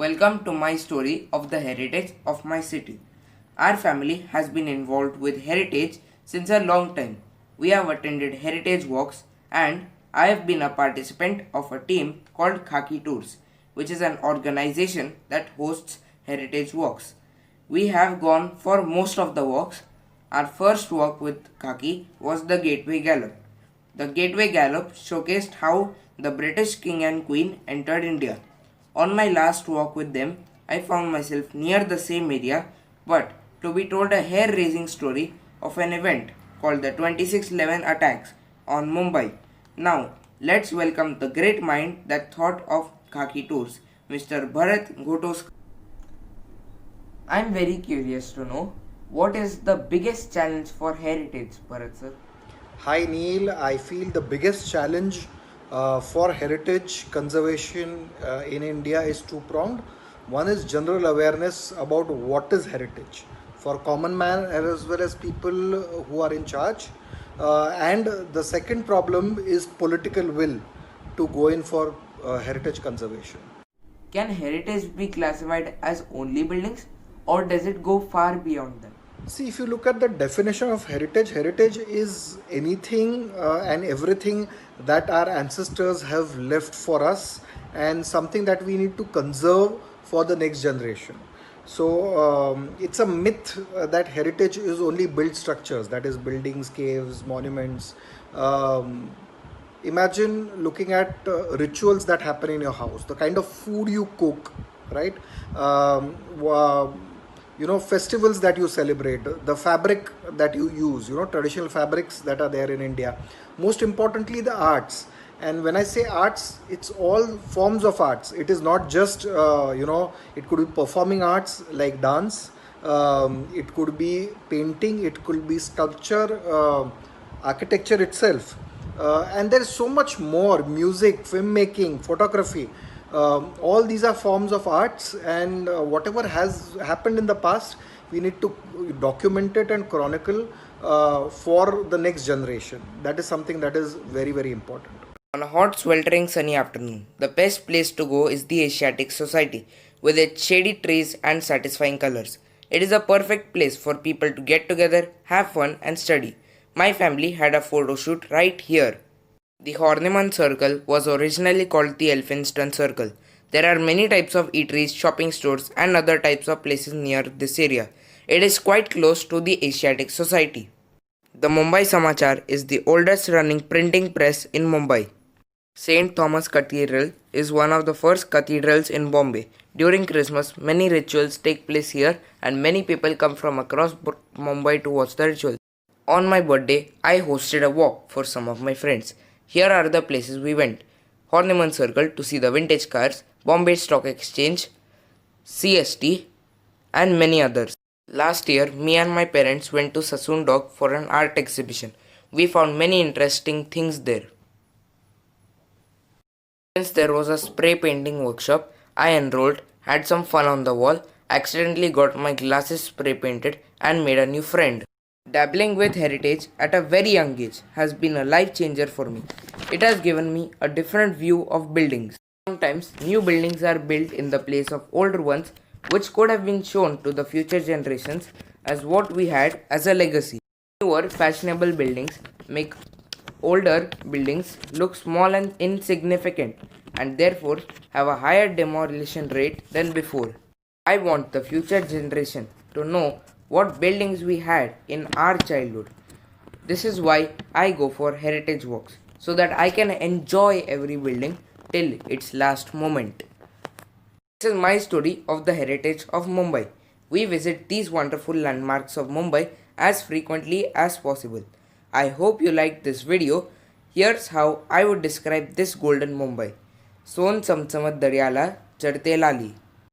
Welcome to my story of the heritage of my city. Our family has been involved with heritage since a long time. We have attended heritage walks and I have been a participant of a team called Khaki Tours, which is an organization that hosts heritage walks. We have gone for most of the walks. Our first walk with Khaki was the Gateway Gallop. The Gateway Gallop showcased how the British King and Queen entered India. On my last walk with them, I found myself near the same area, but to be told a hair raising story of an event called the 2611 attacks on Mumbai. Now, let's welcome the great mind that thought of Khaki Tours, Mr. Bharat Gotos. I'm very curious to know what is the biggest challenge for heritage, Bharat sir? Hi Neil, I feel the biggest challenge for heritage conservation in India is two pronged. One is general awareness about what is heritage for common man as well as people who are in charge. And the second problem is political will to go in for heritage conservation. Can heritage be classified as only buildings or does it go far beyond them? See, if you look at the definition of heritage, heritage is anything and everything that our ancestors have left for us and something that we need to conserve for the next generation. So, it's a myth that heritage is only built structures, that is, buildings, caves, monuments. Imagine looking at rituals that happen in your house, the kind of food you cook, right? Festivals that you celebrate, the fabric that you use, traditional fabrics that are there in India. Most importantly, the arts. And when I say arts, it's all forms of arts. It is not just it could be performing arts like dance, it could be painting, it could be sculpture, architecture itself, and there is so much more: music, filmmaking, photography. All these are forms of arts, and whatever has happened in the past, we need to document it and chronicle for the next generation. That is something that is very, very important. On a hot, sweltering sunny afternoon, the best place to go is the Asiatic Society with its shady trees and satisfying colors. It is a perfect place for people to get together, have fun, and study. My family had a photo shoot right here. The Horniman Circle was originally called the Elphinstone Circle. There are many types of eateries, shopping stores, and other types of places near this area. It is quite close to the Asiatic Society. The Mumbai Samachar is the oldest running printing press in Mumbai. St. Thomas Cathedral is one of the first cathedrals in Bombay. During Christmas, many rituals take place here and many people come from across Mumbai to watch the rituals. On my birthday, I hosted a walk for some of my friends. Here are the places we went: Horniman Circle to see the vintage cars, Bombay Stock Exchange, CST, and many others. Last year, me and my parents went to Sassoon Dock for an art exhibition. We found many interesting things there. Since there was a spray painting workshop, I enrolled, had some fun on the wall, accidentally got my glasses spray painted, and made a new friend. Dabbling with heritage at a very young age has been a life changer for me. It has given me a different view of buildings. Sometimes new buildings are built in the place of older ones, which could have been shown to the future generations as what we had as a legacy. Newer, fashionable buildings make older buildings look small and insignificant and therefore have a higher demolition rate than before. I want the future generation to know what buildings we had in our childhood. This is why I go for heritage walks, so that I can enjoy every building till its last moment. This is my story of the heritage of Mumbai. We visit these wonderful landmarks of Mumbai as frequently as possible. I hope you liked this video. Here's how I would describe this golden Mumbai. Son samsamat daryala chadte lali.